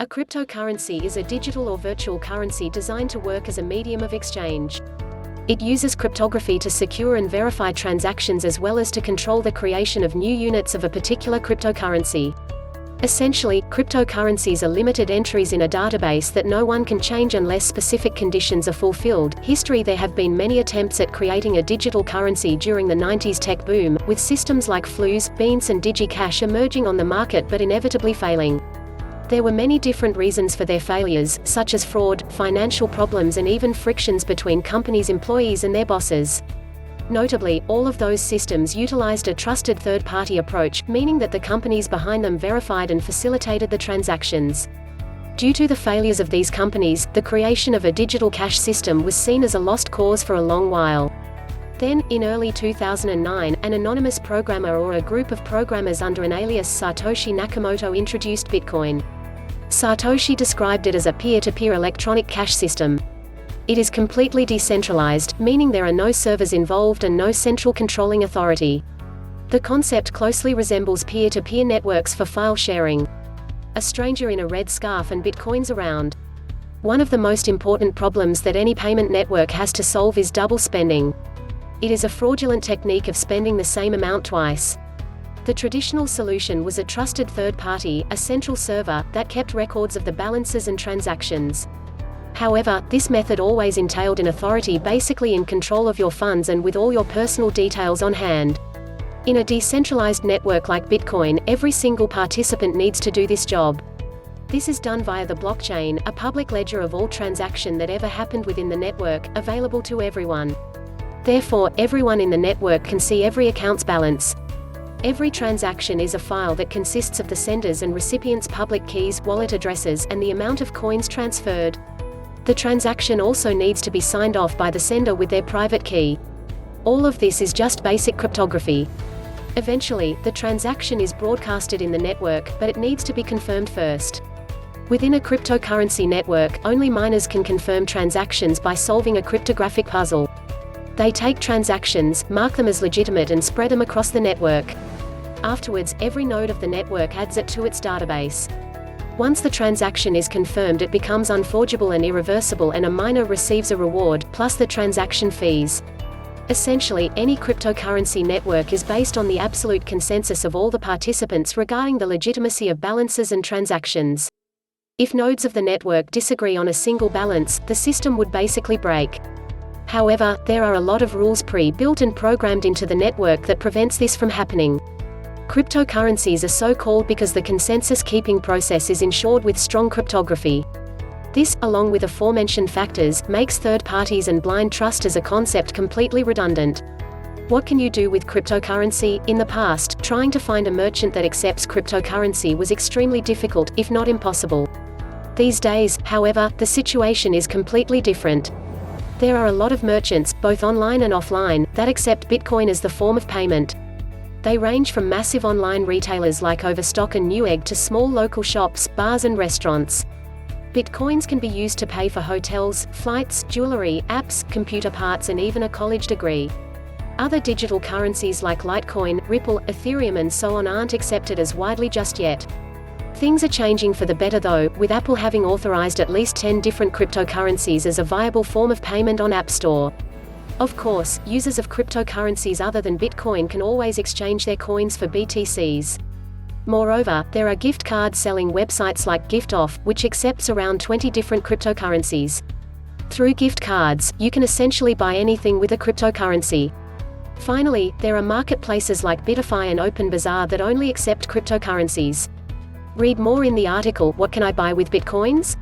A cryptocurrency is a digital or virtual currency designed to work as a medium of exchange. It uses cryptography to secure and verify transactions as well as to control the creation of new units of a particular cryptocurrency. Essentially, cryptocurrencies are limited entries in a database that no one can change unless specific conditions are fulfilled. There have been many attempts at creating a digital currency during the 90s tech boom, with systems like Flooz, Beans and DigiCash emerging on the market but inevitably failing. There were many different reasons for their failures, such as fraud, financial problems and even frictions between companies' employees and their bosses. Notably, all of those systems utilized a trusted third-party approach, meaning that the companies behind them verified and facilitated the transactions. Due to the failures of these companies, the creation of a digital cash system was seen as a lost cause for a long while. Then, in early 2009, an anonymous programmer or a group of programmers under an alias Satoshi Nakamoto introduced Bitcoin. Satoshi described it as a peer-to-peer electronic cash system. It is completely decentralized, meaning there are no servers involved and no central controlling authority. The concept closely resembles peer-to-peer networks for file sharing. A stranger in a red scarf and Bitcoins around. One of the most important problems that any payment network has to solve is double spending. It is a fraudulent technique of spending the same amount twice. The traditional solution was a trusted third party, a central server, that kept records of the balances and transactions. However, this method always entailed an authority basically in control of your funds and with all your personal details on hand. In a decentralized network like Bitcoin, every single participant needs to do this job. This is done via the blockchain, a public ledger of all transaction that ever happened within the network, available to everyone. Therefore, everyone in the network can see every account's balance. Every transaction is a file that consists of the sender's and recipient's public keys, wallet addresses, and the amount of coins transferred. The transaction also needs to be signed off by the sender with their private key. All of this is just basic cryptography. Eventually, the transaction is broadcasted in the network, but it needs to be confirmed first. Within a cryptocurrency network, only miners can confirm transactions by solving a cryptographic puzzle. They take transactions, mark them as legitimate and spread them across the network. Afterwards, every node of the network adds it to its database. Once the transaction is confirmed, it becomes unforgeable and irreversible and a miner receives a reward, plus the transaction fees. Essentially, any cryptocurrency network is based on the absolute consensus of all the participants regarding the legitimacy of balances and transactions. If nodes of the network disagree on a single balance, the system would basically break. However, there are a lot of rules pre-built and programmed into the network that prevents this from happening. Cryptocurrencies are so called because the consensus-keeping process is ensured with strong cryptography. This, along with aforementioned factors, makes third parties and blind trust as a concept completely redundant. What can you do with cryptocurrency? In the past, trying to find a merchant that accepts cryptocurrency was extremely difficult, if not impossible. These days, however, the situation is completely different. There are a lot of merchants, both online and offline, that accept Bitcoin as the form of payment. They range from massive online retailers like Overstock and Newegg to small local shops, bars and restaurants. Bitcoins can be used to pay for hotels, flights, jewelry, apps, computer parts and even a college degree. Other digital currencies like Litecoin, Ripple, Ethereum and so on aren't accepted as widely just yet. Things are changing for the better though, with Apple having authorized at least 10 different cryptocurrencies as a viable form of payment on App Store. Of course, users of cryptocurrencies other than Bitcoin can always exchange their coins for BTCs. Moreover, there are gift card selling websites like Giftoff, which accepts around 20 different cryptocurrencies. Through gift cards, you can essentially buy anything with a cryptocurrency. Finally, there are marketplaces like Bitify and OpenBazaar that only accept cryptocurrencies. Read more in the article, What Can I Buy with Bitcoins?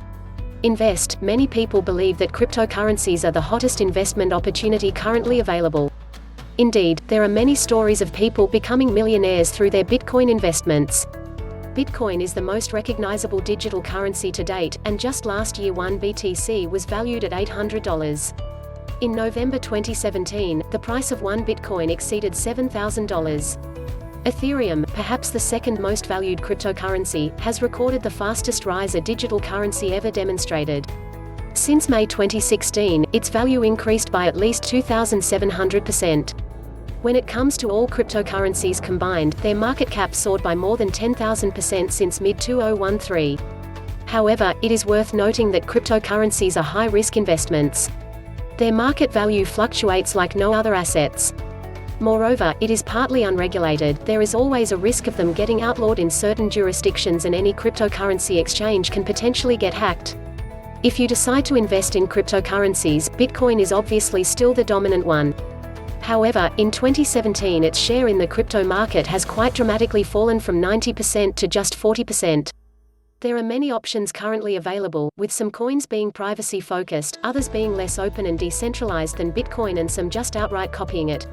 Invest. Many people believe that cryptocurrencies are the hottest investment opportunity currently available. Indeed, there are many stories of people becoming millionaires through their Bitcoin investments. Bitcoin is the most recognizable digital currency to date, and just last year one BTC was valued at $800. In November 2017, the price of one Bitcoin exceeded $7,000. Ethereum, perhaps the second most valued cryptocurrency, has recorded the fastest rise a digital currency ever demonstrated. Since May 2016, its value increased by at least 2,700%. When it comes to all cryptocurrencies combined, their market cap soared by more than 10,000% since mid-2013. However, it is worth noting that cryptocurrencies are high-risk investments. Their market value fluctuates like no other assets. Moreover, it is partly unregulated. There is always a risk of them getting outlawed in certain jurisdictions, and any cryptocurrency exchange can potentially get hacked. If you decide to invest in cryptocurrencies, Bitcoin is obviously still the dominant one. However, in 2017 its share in the crypto market has quite dramatically fallen from 90% to just 40%. There are many options currently available, with some coins being privacy-focused, others being less open and decentralized than Bitcoin, and some just outright copying it.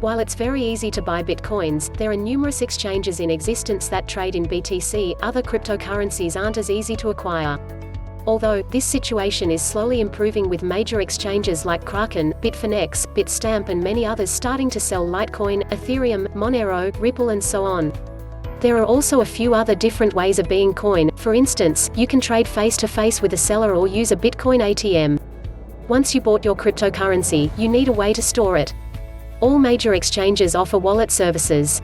While it's very easy to buy Bitcoins, there are numerous exchanges in existence that trade in BTC. Other cryptocurrencies aren't as easy to acquire. Although, this situation is slowly improving, with major exchanges like Kraken, Bitfinex, Bitstamp and many others starting to sell Litecoin, Ethereum, Monero, Ripple and so on. There are also a few other different ways of being coin. For instance, you can trade face-to-face with a seller or use a Bitcoin ATM. Once you bought your cryptocurrency, you need a way to store it. All major exchanges offer wallet services.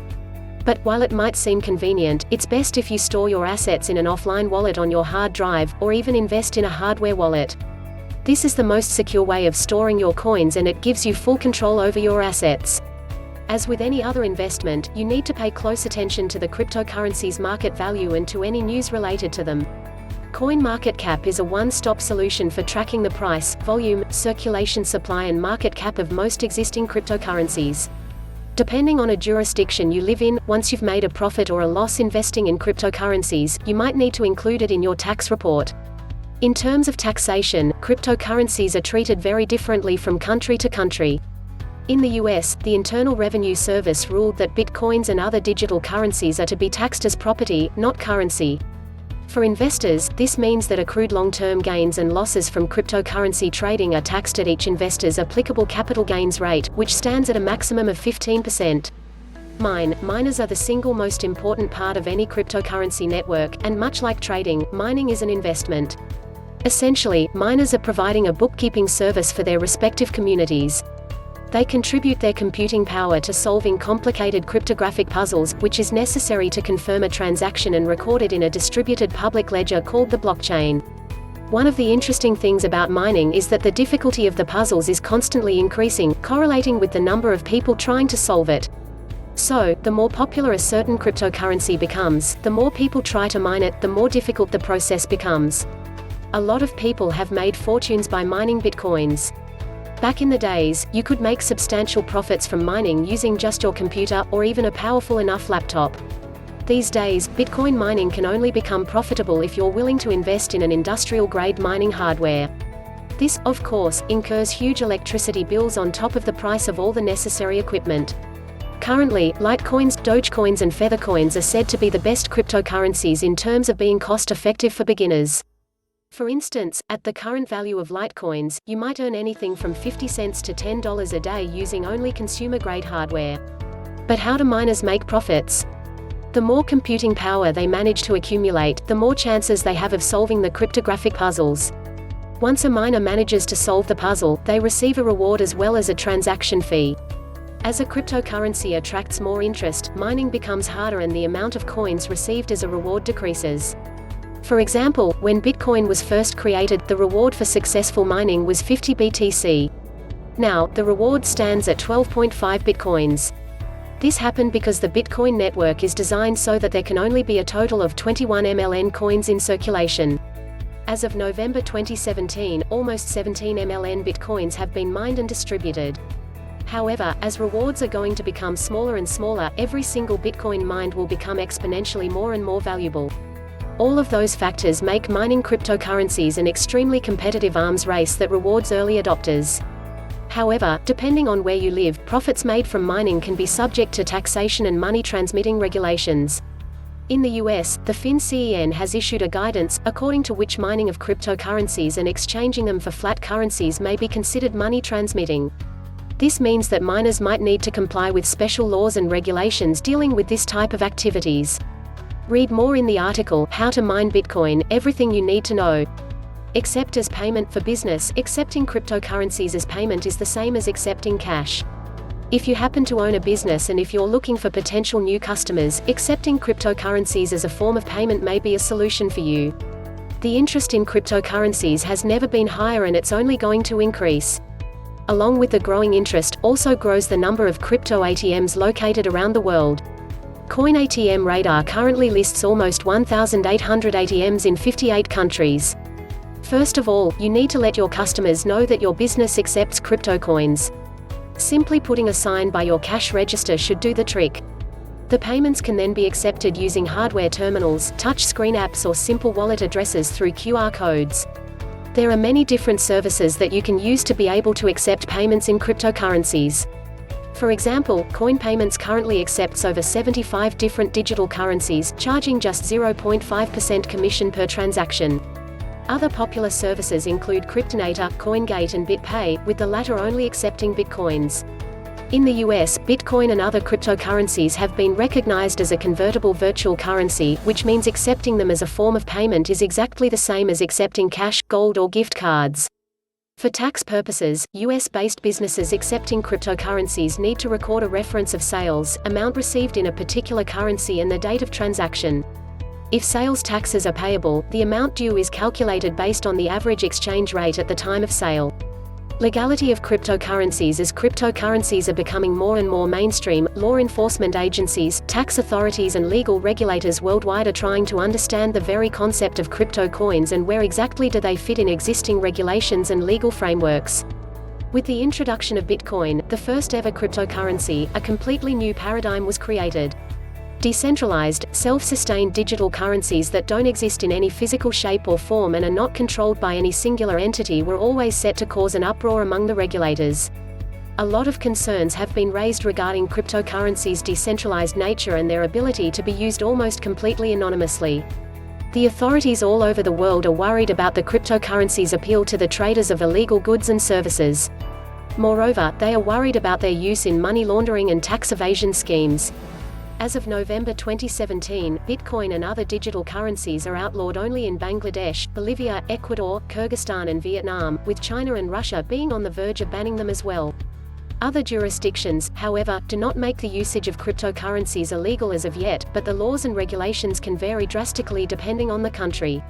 But while it might seem convenient, it's best if you store your assets in an offline wallet on your hard drive, or even invest in a hardware wallet. This is the most secure way of storing your coins, and it gives you full control over your assets. As with any other investment, you need to pay close attention to the cryptocurrency's market value and to any news related to them. CoinMarketCap is a one-stop solution for tracking the price, volume, circulation, supply and market cap of most existing cryptocurrencies. Depending on a jurisdiction you live in, once you've made a profit or a loss investing in cryptocurrencies, you might need to include it in your tax report. In terms of taxation, cryptocurrencies are treated very differently from country to country. In the US, the Internal Revenue Service ruled that Bitcoins and other digital currencies are to be taxed as property, not currency. For investors, this means that accrued long-term gains and losses from cryptocurrency trading are taxed at each investor's applicable capital gains rate, which stands at a maximum of 15%. Miners are the single most important part of any cryptocurrency network, and much like trading, mining is an investment. Essentially, miners are providing a bookkeeping service for their respective communities. They contribute their computing power to solving complicated cryptographic puzzles, which is necessary to confirm a transaction and record it in a distributed public ledger called the blockchain. One of the interesting things about mining is that the difficulty of the puzzles is constantly increasing, correlating with the number of people trying to solve it. So, the more popular a certain cryptocurrency becomes, the more people try to mine it, the more difficult the process becomes. A lot of people have made fortunes by mining Bitcoins. Back in the days, you could make substantial profits from mining using just your computer, or even a powerful enough laptop. These days, Bitcoin mining can only become profitable if you're willing to invest in an industrial-grade mining hardware. This, of course, incurs huge electricity bills on top of the price of all the necessary equipment. Currently, Litecoins, Dogecoins and Feathercoins are said to be the best cryptocurrencies in terms of being cost-effective for beginners. For instance, at the current value of Litecoins, you might earn anything from 50 cents to $10 a day using only consumer-grade hardware. But how do miners make profits? The more computing power they manage to accumulate, the more chances they have of solving the cryptographic puzzles. Once a miner manages to solve the puzzle, they receive a reward as well as a transaction fee. As a cryptocurrency attracts more interest, mining becomes harder and the amount of coins received as a reward decreases. For example, when Bitcoin was first created, the reward for successful mining was 50 BTC. Now, the reward stands at 12.5 Bitcoins. This happened because the Bitcoin network is designed so that there can only be a total of 21 MLN coins in circulation. As of November 2017, almost 17 MLN Bitcoins have been mined and distributed. However, as rewards are going to become smaller and smaller, every single Bitcoin mined will become exponentially more and more valuable. All of those factors make mining cryptocurrencies an extremely competitive arms race that rewards early adopters. However, depending on where you live, profits made from mining can be subject to taxation and money transmitting regulations. In the US, the FinCEN has issued a guidance, according to which mining of cryptocurrencies and exchanging them for fiat currencies may be considered money transmitting. This means that miners might need to comply with special laws and regulations dealing with this type of activities. Read more in the article, How to Mine Bitcoin, Everything You Need to Know. Accept as payment for business. Accepting cryptocurrencies as payment is the same as accepting cash. If you happen to own a business and if you're looking for potential new customers, accepting cryptocurrencies as a form of payment may be a solution for you. The interest in cryptocurrencies has never been higher, and it's only going to increase. Along with the growing interest, also grows the number of crypto ATMs located around the world. Coin ATM Radar currently lists almost 1,800 ATMs in 58 countries. First of all, you need to let your customers know that your business accepts crypto coins. Simply putting a sign by your cash register should do the trick. The payments can then be accepted using hardware terminals, touchscreen apps, or simple wallet addresses through QR codes. There are many different services that you can use to be able to accept payments in cryptocurrencies. For example, Coin Payments currently accepts over 75 different digital currencies, charging just 0.5% commission per transaction. Other popular services include Cryptonator, CoinGate and BitPay, with the latter only accepting Bitcoins. In the US, Bitcoin and other cryptocurrencies have been recognized as a convertible virtual currency, which means accepting them as a form of payment is exactly the same as accepting cash, gold or gift cards. For tax purposes, US-based businesses accepting cryptocurrencies need to record a reference of sales, amount received in a particular currency and the date of transaction. If sales taxes are payable, the amount due is calculated based on the average exchange rate at the time of sale. Legality of cryptocurrencies. As cryptocurrencies are becoming more and more mainstream, law enforcement agencies, tax authorities and legal regulators worldwide are trying to understand the very concept of crypto coins and where exactly do they fit in existing regulations and legal frameworks. With the introduction of Bitcoin, the first ever cryptocurrency, a completely new paradigm was created. Decentralized, self-sustained digital currencies that don't exist in any physical shape or form and are not controlled by any singular entity were always set to cause an uproar among the regulators. A lot of concerns have been raised regarding cryptocurrencies' decentralized nature and their ability to be used almost completely anonymously. The authorities all over the world are worried about the cryptocurrencies' appeal to the traders of illegal goods and services. Moreover, they are worried about their use in money laundering and tax evasion schemes. As of November 2017, Bitcoin and other digital currencies are outlawed only in Bangladesh, Bolivia, Ecuador, Kyrgyzstan and Vietnam, with China and Russia being on the verge of banning them as well. Other jurisdictions, however, do not make the usage of cryptocurrencies illegal as of yet, but the laws and regulations can vary drastically depending on the country.